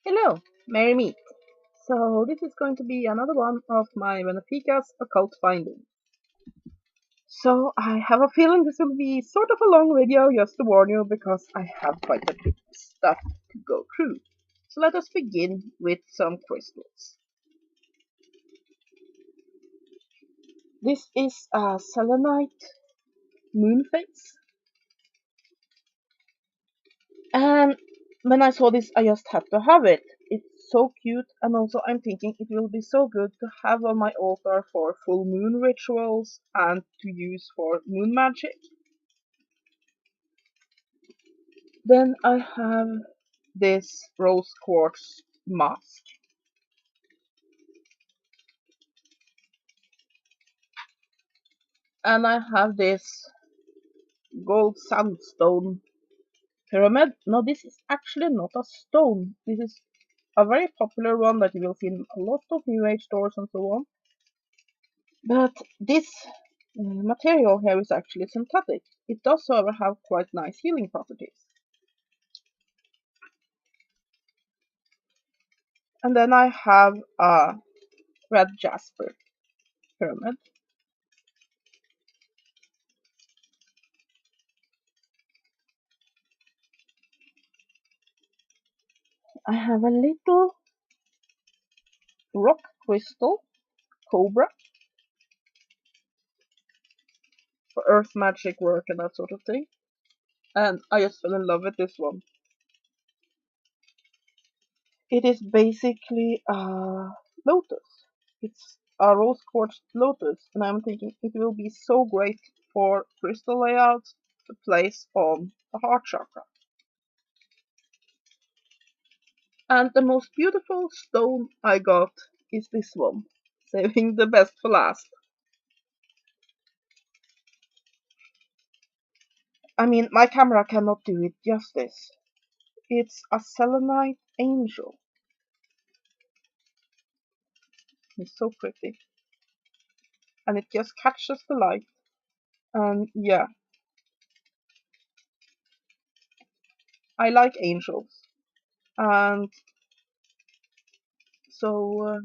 Hello, merry meet. So this is going to be another one of my Venefica's occult findings. So I have a feeling this will be sort of a long video, just to warn you, because I have quite a bit of stuff to go through. So let us begin with some crystals. This is a selenite moon phase, and when I saw this I just had to have it. It's so cute, and also I'm thinking it will be so good to have on my altar for full moon rituals and to use for moon magic. Then I have this rose quartz mask, and I have this gold sandstone pyramid. No, this is actually not a stone. This is a very popular one that you will see in a lot of New Age stores and so on. But this material here is actually synthetic. It does, however, have quite nice healing properties. And then I have a red jasper pyramid. I have a little rock crystal cobra for earth magic work and that sort of thing. And I just fell in love with this one. It is basically a lotus. It's a rose quartz lotus, and I'm thinking it will be so great for crystal layouts to place on the heart chakra. And the most beautiful stone I got is this one, saving the best for last. I mean, my camera cannot do it justice. It's a selenite angel. It's so pretty. And it just catches the light. And yeah, I like angels. And so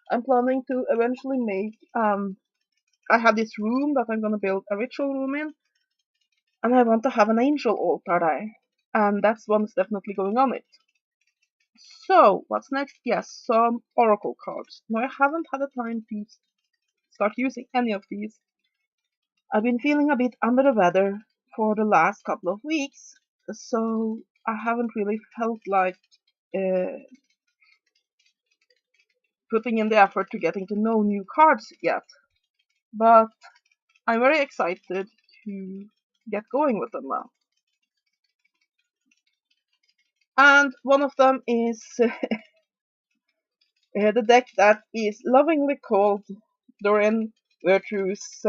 I'm planning to eventually make, I have this room that I'm gonna build a ritual room in. And I want to have an angel altar there. And that's one's definitely going on it. So, what's next? Yes, some oracle cards. Now, I haven't had the time to start using any of these. I've been feeling a bit under the weather for the last couple of weeks, so I haven't really felt like uh, putting in the effort to getting to know new cards yet. But I'm very excited to get going with them now. And one of them is the deck that is lovingly called Dorian Virtue's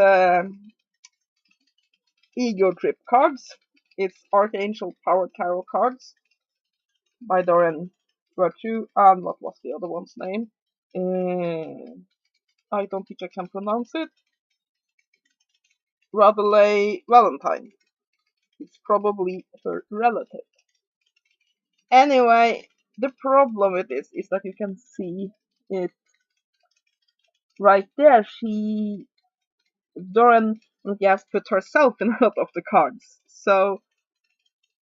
Ego Trip cards. It's Archangel Power Tarot cards by Dorian Virtue, and what was the other one's name? I don't think I can pronounce it. Radley Valentine. It's probably her relative. Anyway, the problem with this is that you can see it right there. Dorian has put herself in a lot of the cards. So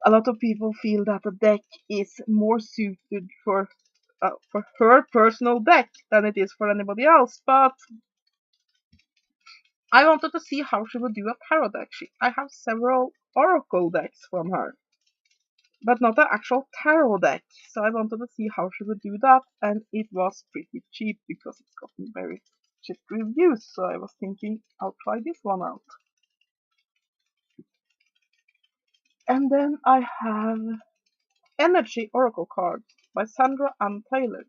a lot of people feel that the deck is more suited for her personal deck than it is for anybody else. But I wanted to see how she would do a tarot deck. I have several oracle decks from her, but not an actual tarot deck. So I wanted to see how she would do that, and it was pretty cheap because it's gotten very cheap reviews. So I was thinking I'll try this one out. And then I have Energy Oracle cards by Sandra Ann Taylor.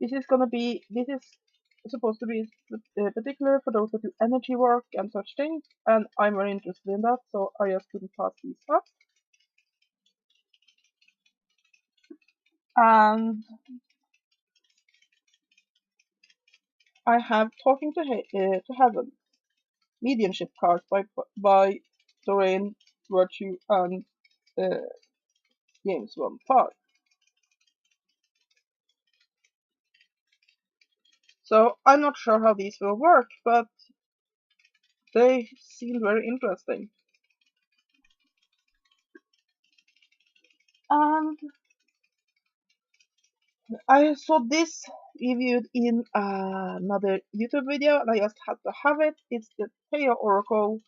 This is supposed to be particular for those that do energy work and such things, and I'm very interested in that, so I just couldn't pass these up. And I have Talking to Heaven, mediumship cards by Doreen Virtue and uh, James 1-5. So I'm not sure how these will work, but they seem very interesting. And I saw this reviewed in another YouTube video, and I just had to have it. It's the Teo Oracle.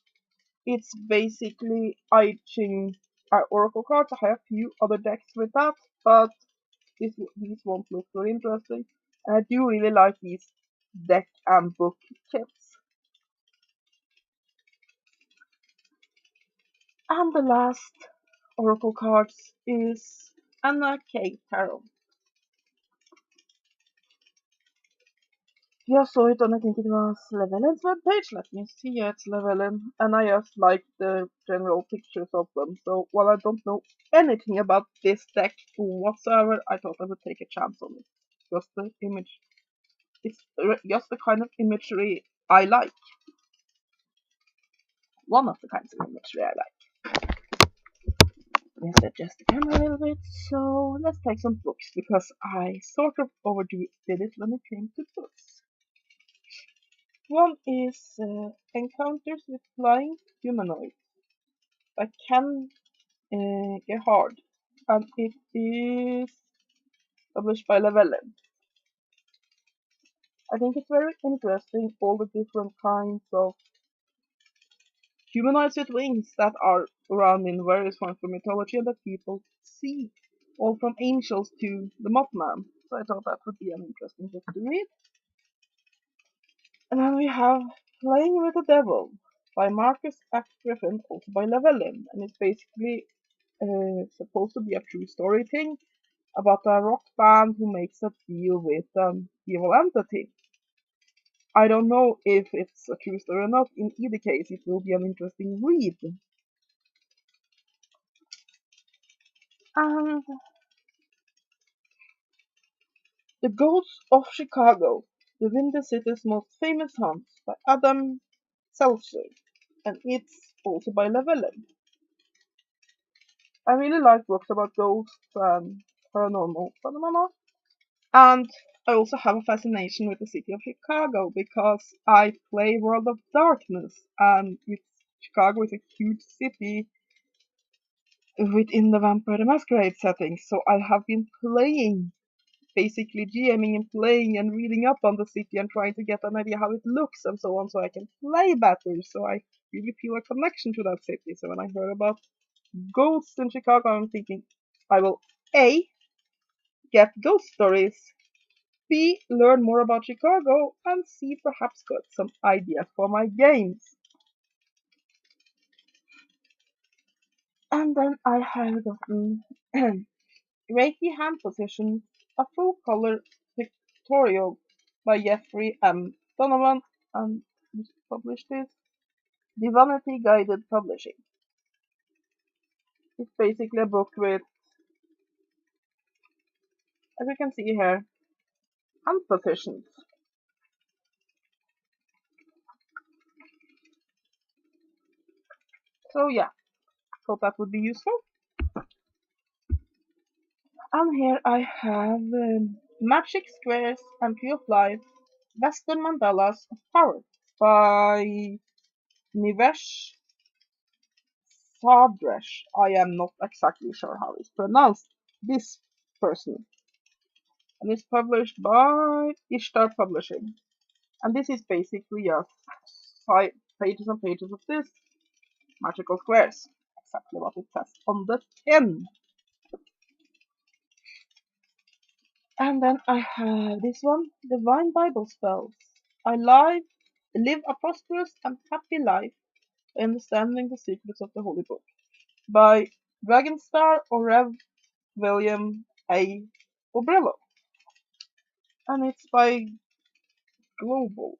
It's basically I Ching Oracle cards. I have a few other decks with that, but these won't look very interesting. And I do really like these deck and book kits. And the last Oracle cards is Anna K. Tarot. Yeah, saw it on, I think it was Llewellyn's webpage. Let me see, yeah, it's Llewellyn. And I just like the general pictures of them. So while I don't know anything about this deck whatsoever, I thought I would take a chance on it. Just the image. It's just the kind of imagery I like. One of the kinds of imagery I like. Let's adjust the camera a little bit. So let's take some books, because I sort of overdid it when it came to books. One is Encounters with Flying Humanoids by Ken Gerhard, and it is published by Llewellyn. I think it's very interesting, all the different kinds of humanoids with wings that are around in various forms of mythology and that people see, all from angels to the Mothman. So I thought that would be an interesting book to read. And then we have Playing with the Devil by Marcus F. Griffin, also by Llewellyn, and it's basically supposed to be a true story thing about a rock band who makes a deal with an evil entity. I don't know if it's a true story or not. In either case, it will be an interesting read. And The Ghosts of Chicago, the Windy City's Most Famous Haunts by Adam Seltzer, and it's also by Llewellyn. I really like books about ghosts and paranormal phenomena. And I also have a fascination with the city of Chicago because I play World of Darkness, and Chicago is a huge city within the Vampire the Masquerade setting. So I have been playing, basically GMing and playing and reading up on the city and trying to get an idea how it looks and so on, so I can play better. So I really feel a connection to that city. So when I heard about ghosts in Chicago, I'm thinking I will A, get ghost stories, B, learn more about Chicago, and C, perhaps get some ideas for my games. And then I have gotten Reiki Hand Position, a full color pictorial by Jeffrey M. Donovan, and who published this? Divinity Guided Publishing. It's basically a book with, as you can see here, hand positions. So yeah, thought that would be useful. And here I have Magic Squares and Tree of Life, Western Mandalas of Power by Nivesh Sadresh. I am not exactly sure how it's pronounced, this person. And it's published by Ishtar Publishing. And this is basically just 5 pages and pages of this magical squares. Exactly what it says on the tin. And then I have this one, Divine Bible Spells. I live a prosperous and happy life by understanding the secrets of the Holy Book by Dragonstar or Rev. William A. Obrello. And it's by Global.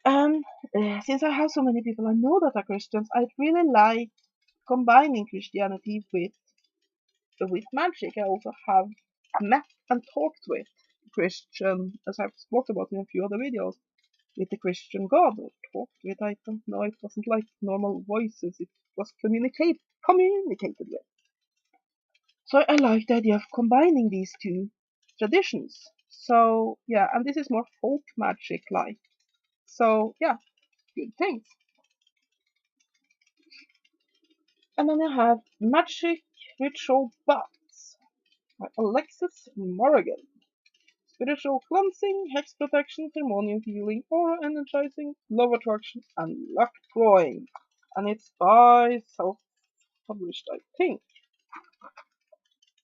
And since I have so many people I know that are Christians, I'd really like combining Christianity with magic. I also have met and talked with Christian, as I've talked about in a few other videos, with the Christian God. Or talked with, I don't know, it wasn't like normal voices, it was communicated with. So I like the idea of combining these two traditions. So yeah, and this is more folk magic like. So yeah, good things. And then I have Magic Ritual Baths by Alexis Morrigan. Spiritual cleansing, hex protection, ceremonial healing, aura energizing, love attraction, and luck drawing. And it's by self-published, I think.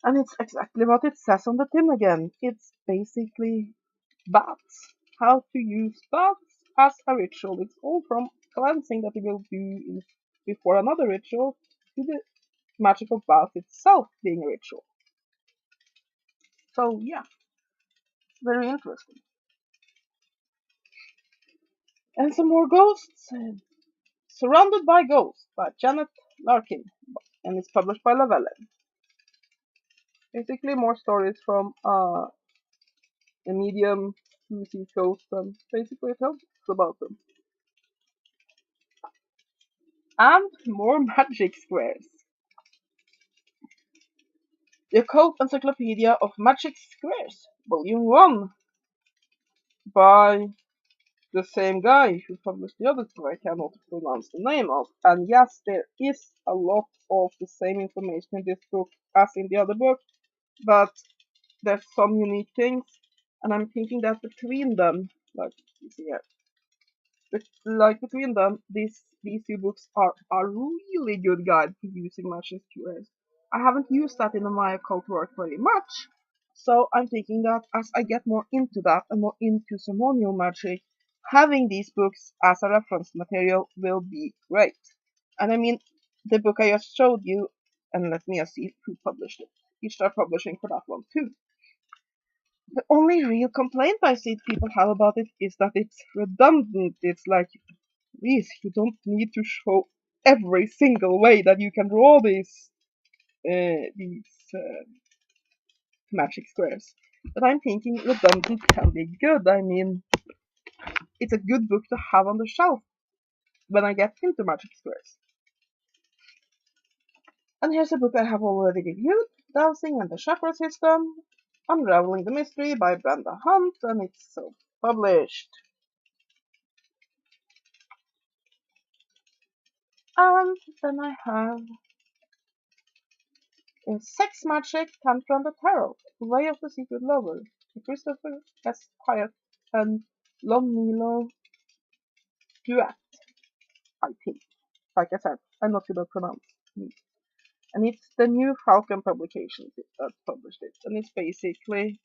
And it's exactly what it says on the tin again. It's basically baths. How to use baths as a ritual. It's all from cleansing that you will do before another ritual to the magical bath itself being a ritual. So yeah, very interesting. And some more ghosts. Surrounded by Ghosts by Janet Larkin, and it's published by Lavelle. Basically, more stories from a medium who sees ghosts and basically tells about them. And more magic squares. The Occult Encyclopedia of Magic Squares, Volume 1, by the same guy who published the other two I cannot pronounce the name of. And yes, there is a lot of the same information in this book as in the other book, but there's some unique things, and I'm thinking that between them, like you see here, between them, these two books are a really good guide for using magic squares. I haven't used that in my occult work very much, so I'm thinking that as I get more into that and more into ceremonial magic, having these books as a reference material will be great. And I mean, the book I just showed you, and let me see who published it. You start publishing for that one too. The only real complaint I see people have about it is that it's redundant. It's like, please, you don't need to show every single way that you can draw these magic squares. But I'm thinking redundant can be good. I mean, it's a good book to have on the shelf when I get into magic squares. And here's a book I have already reviewed, Dowsing and the Chakra System, Unraveling the Mystery by Brenda Hunt, and it's self-published. And then I have Sex Magic, Tantra and the Tarot, The Way of the Secret Lover, by Christopher S. Hyatt and Lon Milo Duet, I think. Like I said, I'm not good at pronouncing. And it's the New Falcon Publications that published it. And it's basically,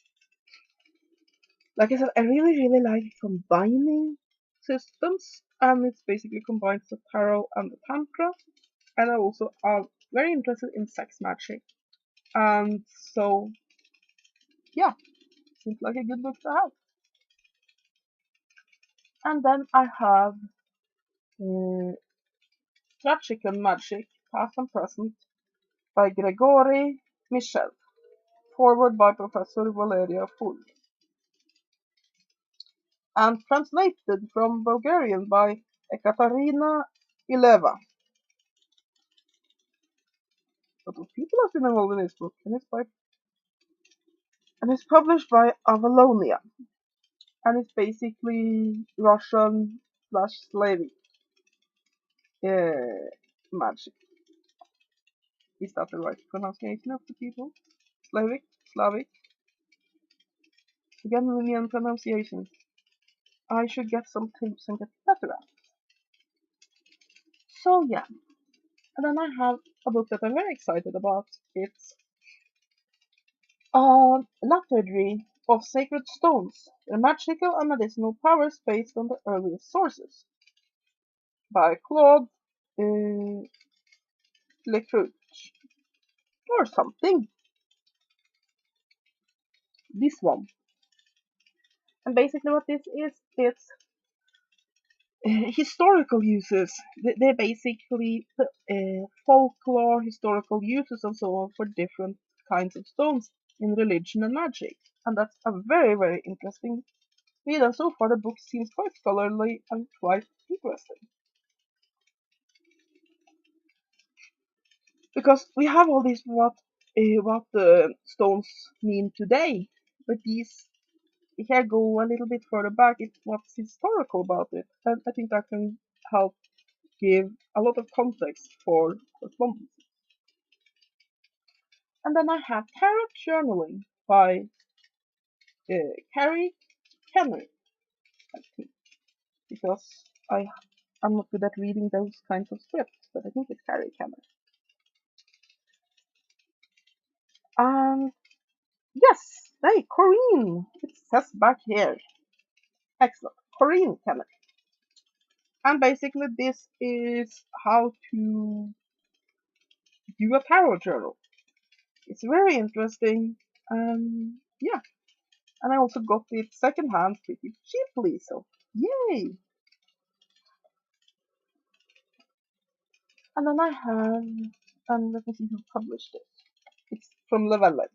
like I said, I really like combining systems. And it's basically combines the tarot and the tantra. And I also are very interested in sex magic. And so, yeah, seems like a good book to have. And then I have Tragic and Magic, Past and Present by Gregory Michel. Forward by Professor Valeria Full. And translated from Bulgarian by Ekaterina Ileva. A lot of people have been involved in this book, and it's published by Avalonia. And it's basically Russian slash Slavic magic. Is that the right pronunciation of the people? Slavic? Again, William pronunciations. I should get some tips and get better at. So yeah, and then I have a book that I'm very excited about. It's Liturgy of Sacred Stones, their magical and medicinal powers based on the earliest sources, by Claude Lecruch, or something. This one. And basically what this is, it's historical uses. They're basically folklore, historical uses and so on for different kinds of stones in religion and magic. And that's a very interesting read. And so far the book seems quite scholarly and quite interesting. Because we have all these what what the stones mean today. But these here go a little bit further back. It's what's historical about it, and I think that can help give a lot of context for correspondence. And then I have Tarot Journaling by Carrie Kenner, I think, because I'm not good at reading those kinds of scripts, but I think it's Carrie Kenner. And yes, hey, Corinne, it says back here. Excellent, Corinne Kenner. And basically, this is how to do a tarot journal. It's very interesting. Yeah, and I also got it secondhand pretty cheaply, so yay! And then I have, and let me see who published it. It's from Llewellyn.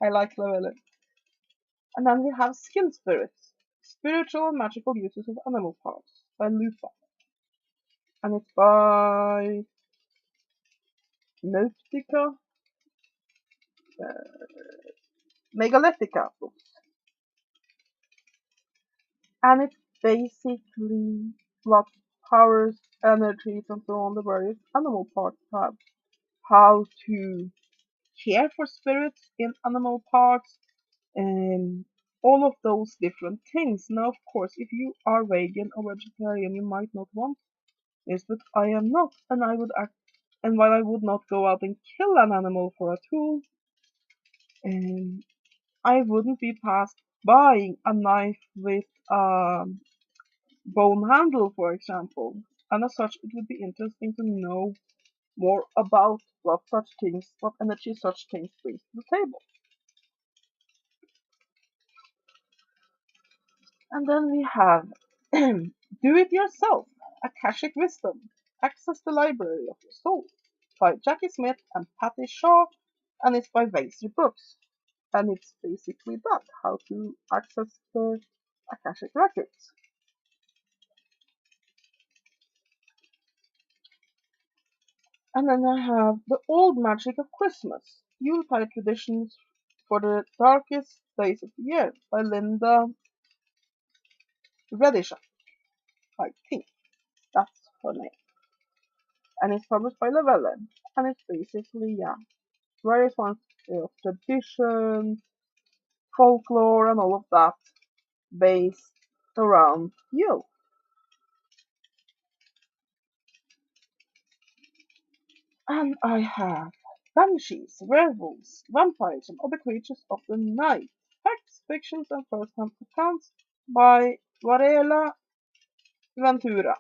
I like Llewellyn. And then we have Skin Spirits, Spiritual and Magical Uses of Animal Parts by Lupa. And it's by Venefica, Megalithica books. And it's basically what powers, energies, and so on the various animal parts have. How to care for spirits in animal parts, and all of those different things. Now, of course, if you are vegan or vegetarian, you might not want this, but I am not, and I would act. And while I would not go out and kill an animal for a tool, I wouldn't be past buying a knife with a bone handle, for example. And as such, it would be interesting to know more about what energy such things bring to the table. And then we have Do It Yourself, Akashic Wisdom, Access the Library of Your Soul by Jackie Smith and Patty Shaw, and it's by Vaser Books. And it's basically that, how to access the Akashic Records. And then I have The Old Magic of Christmas, Yuletide Traditions for the Darkest Days of the Year by Linda Redisha, I think that's her name. And it's published by Llewellyn. And it's basically, yeah, various ones of tradition, folklore, and all of that based around you. And I have banshees, werewolves, vampires, and other creatures of the night. Facts, fictions, and first-hand accounts by Varela Ventura.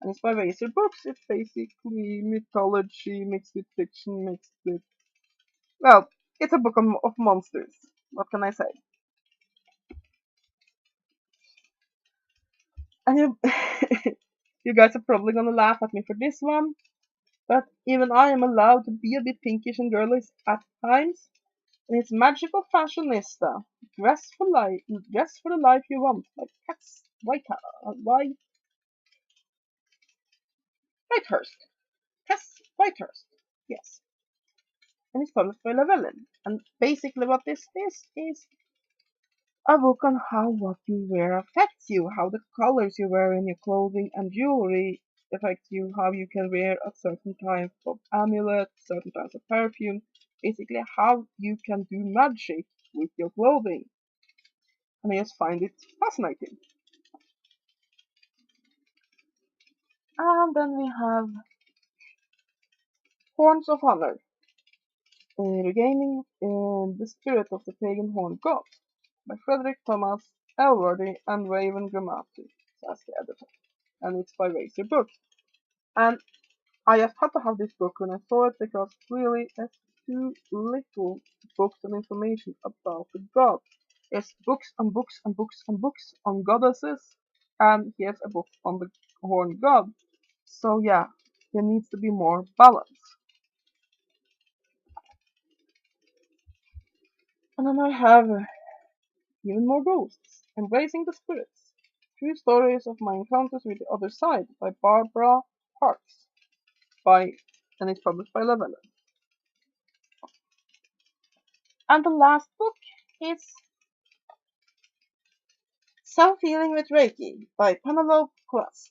And it's by Vaser Books. It's basically mythology mixed with fiction, mixed with, well, it's a book of monsters. What can I say? And you, you guys are probably gonna laugh at me for this one, but even I am allowed to be a bit pinkish and girlish at times. And it's Magical Fashionista. Dress for the life you want. Like Whitehurst. Cass Whitehurst. Yes. And it's published by Llewellyn. And basically what this is a book on how what you wear affects you, how the colors you wear in your clothing and jewelry affect you, how you can wear a certain type of amulet, certain types of perfume, basically how you can do magic with your clothing. And I just find it fascinating. And then we have Horns of Honor, Regaining the Spirit of the Pagan Horn God by Frederick Thomas Elworthy and Raven Gramati, says the editor. And it's by Vaser Books. And I just had to have this book when I saw it because really there's too little books and information about the god. There's books and books and books and books on goddesses, and here's a book on the horn god. So yeah, there needs to be more balance. And then I have even more ghosts, Embracing the Spirits, True Stories of My Encounters with the Other Side by Barbara Parks, by and it's published by Lavella. And the last book is Self-Healing with Reiki by Penelope Quest,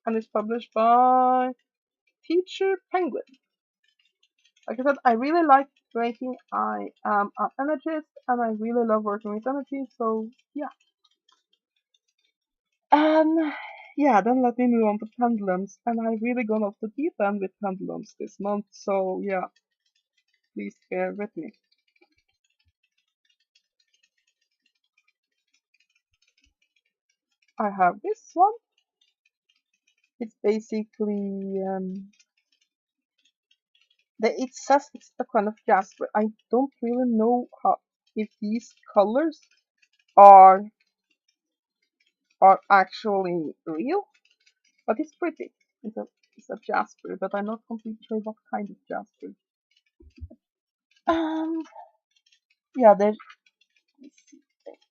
and it's published by Teacher Penguin. Like I said, I really like Reiki. I am an energist, and I really love working with energy, so yeah. And yeah, then let me move on to pendulums, and I've really gone off the deep end with pendulums this month, so yeah, please bear with me. I have this one. It's basically it says it's a kind of jasper. I don't really know how if these colors are actually real, but it's pretty. It's a jasper, but I'm not completely sure what kind of jasper. And yeah, they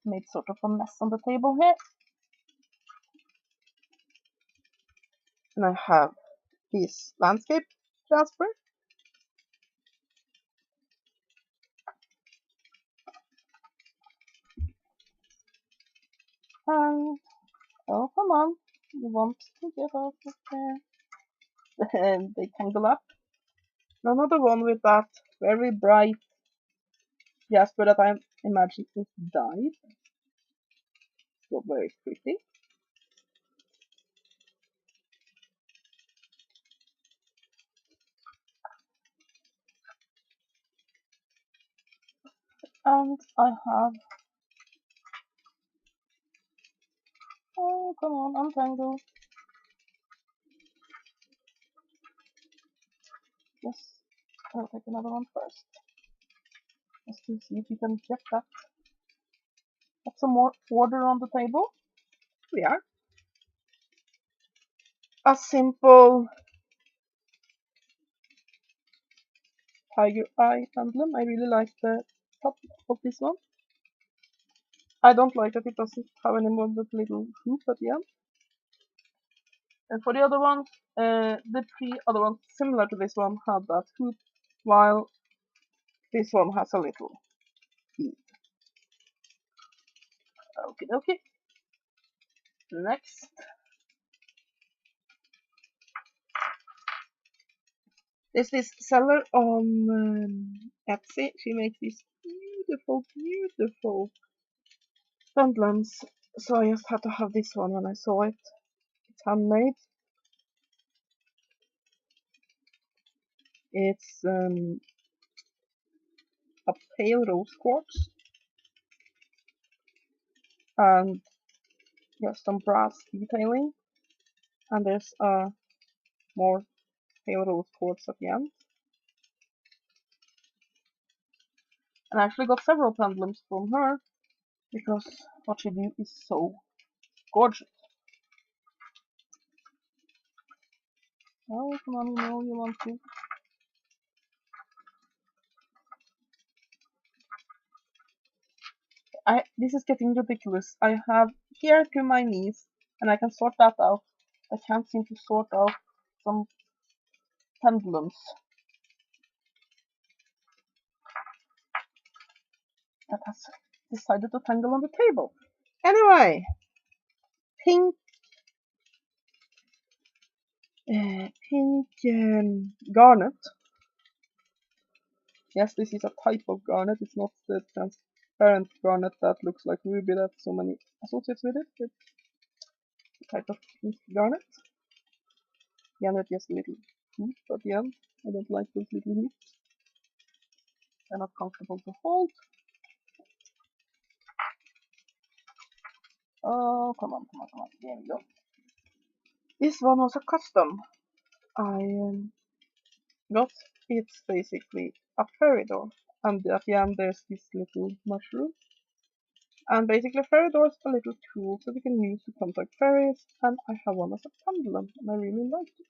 made sort of a mess on the table here. And I have this landscape jasper. And oh, come on, you want to get off of there? And they tangle up. Another one with that very bright jasper that I imagine is dyed. So very pretty. And I have, oh come on, untangle. Yes, I'll take another one first. Just to see if we can get that. Get some more order on the table. We are. A simple tiger eye pendulum. I really like the top of this one. I don't like that it doesn't have any more but little hoop at the end. And for the other ones, the three other ones similar to this one had that hoop, while this one has a little bead. Okay, okay. Next. There's this seller on Etsy. She makes these beautiful, beautiful pendulums. So I just had to have this one when I saw it. It's handmade. It's a pale rose quartz and just some brass detailing. And there's more pale rose quartz at the end. And I actually got several pendulums from her because what she do is so gorgeous. Oh, come on, you know you want to. This is getting ridiculous. I have here to my knees, and I can sort that out. I can't seem to sort out some pendulums that has decided to tangle on the table. Anyway, pink, garnet. Yes, this is a type of garnet. It's not the transparent garnet that looks like ruby that so many associates with it. It's a type of pink garnet. Again, with just a little hoop at the end. I don't like those little hoops. They're not comfortable to hold. Oh, come on, come on, come on. There we go. This one was a custom. I got it's basically a fairy door. And at the end there's this little mushroom. And basically fairy door is a little tool that we can use to contact fairies. And I have one as a pendulum and I really like it.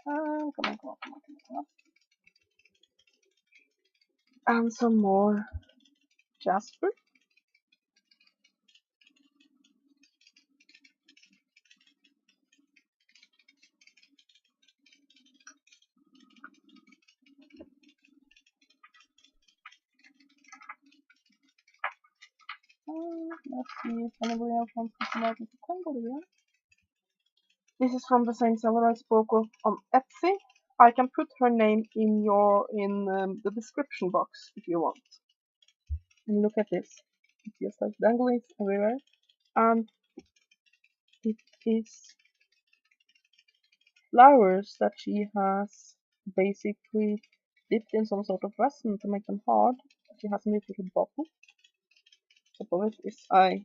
Come on, come on, come on, come on, come on. And some more jasper. Let's see if anybody else wants to come out with a tangle here. This is from the same seller I spoke of on Etsy. I can put her name in the description box if you want. And look at this. It just has danglies everywhere. And it is flowers that she has basically dipped in some sort of resin to make them hard. She has a little bottle. Top of it is a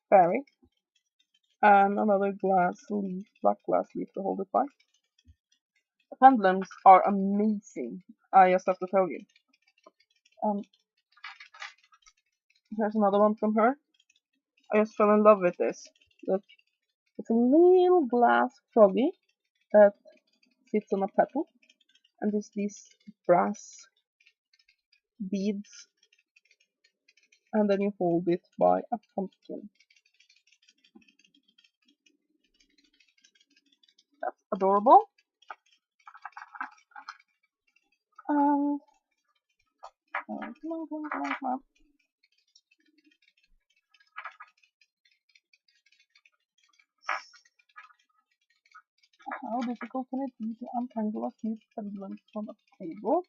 fairy and another glass leaf, black glass leaf to hold it by. The pendulums are amazing, I just have to tell you. Here's another one from her. I just fell in love with this. Look, it's a little glass froggy that sits on a petal, and there's these brass beads, and then you hold it by a pumpkin. That's adorable. And come on. How difficult can it be to untangle a few pendulums from a table?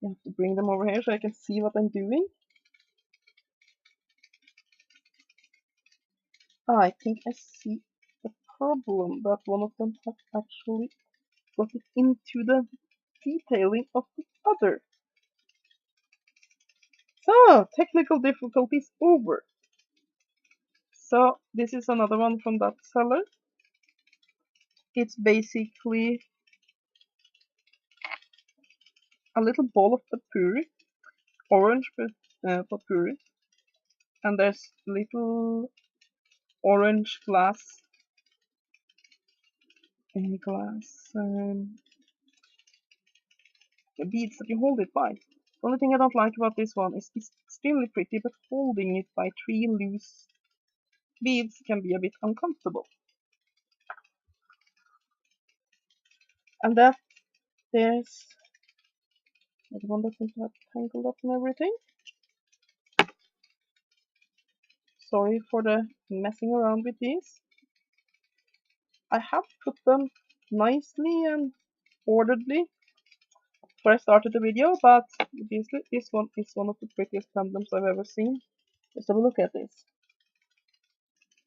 You have to bring them over here so I can see what I'm doing. I think I see the problem that one of them has actually got it into the detailing of the other. So, technical difficulties over. So, this is another one from that seller. It's basically a little ball of papyri, orange papyri, and there's little orange glass beads that you hold it by. The only thing I don't like about this one is it's extremely pretty, but holding it by 3 loose beads can be a bit uncomfortable. And that there's the one that seems to have tangled up and everything. Sorry for the messing around with these. I have put them nicely and orderly before I started the video, but obviously this one is one of the prettiest pendulums I've ever seen. Let's have a look at this.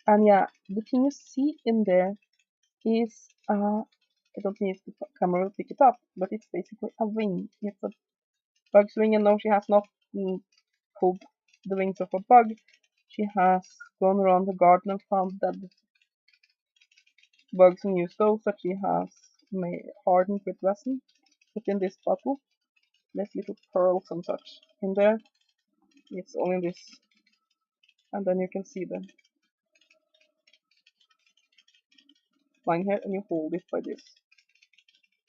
And yeah, the thing you see in there is, I don't think the camera will pick it up, but it's basically a wing. It's a bug's wing, and no, she has not pulled the wings of a bug. She has gone around the garden and found dead bugs and used those that she has made hardened with resin. Put in this bottle. There's little pearls and such in there. It's only this, and then you can see the line here, and you hold it by this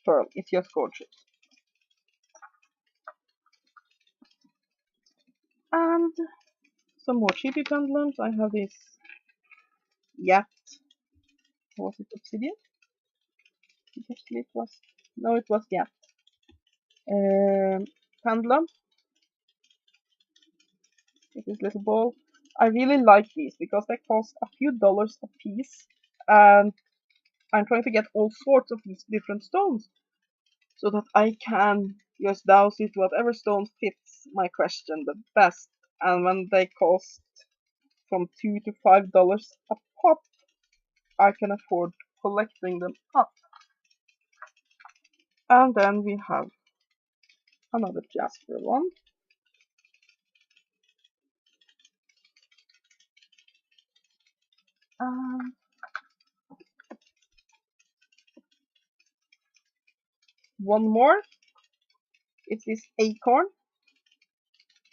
pearl. It's just gorgeous. And some more cheapy pendulums. I have this Yat. Was it obsidian? Actually, it was. No, it was Yat. Pendulum. With this little ball. I really like these because they cost a few dollars a piece, and I'm trying to get all sorts of these different stones so that I can just douse it whatever stone fits my question the best. And when they cost from $2 to $5 a pop, I can afford collecting them up. And then we have another jasper one. One more. It's this acorn,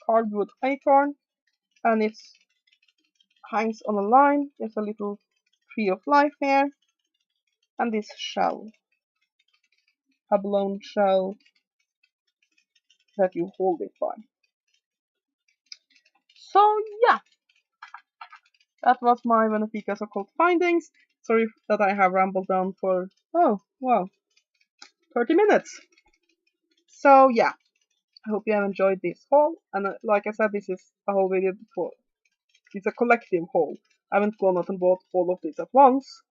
cardboard acorn, and it hangs on a line. There's a little tree of life here, and this shell. abalone shell that you hold it by. So yeah, that was my Venefica's occult findings. Sorry that I have rambled on for, oh, wow, 30 minutes. So yeah, I hope you have enjoyed this haul. And like I said, this is a whole video for, it's a collective haul. I haven't gone out and bought all of this at once.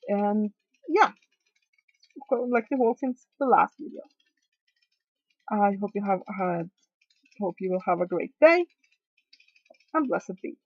And yeah, collective haul since the last video. I hope you will have a great day, and blessed be.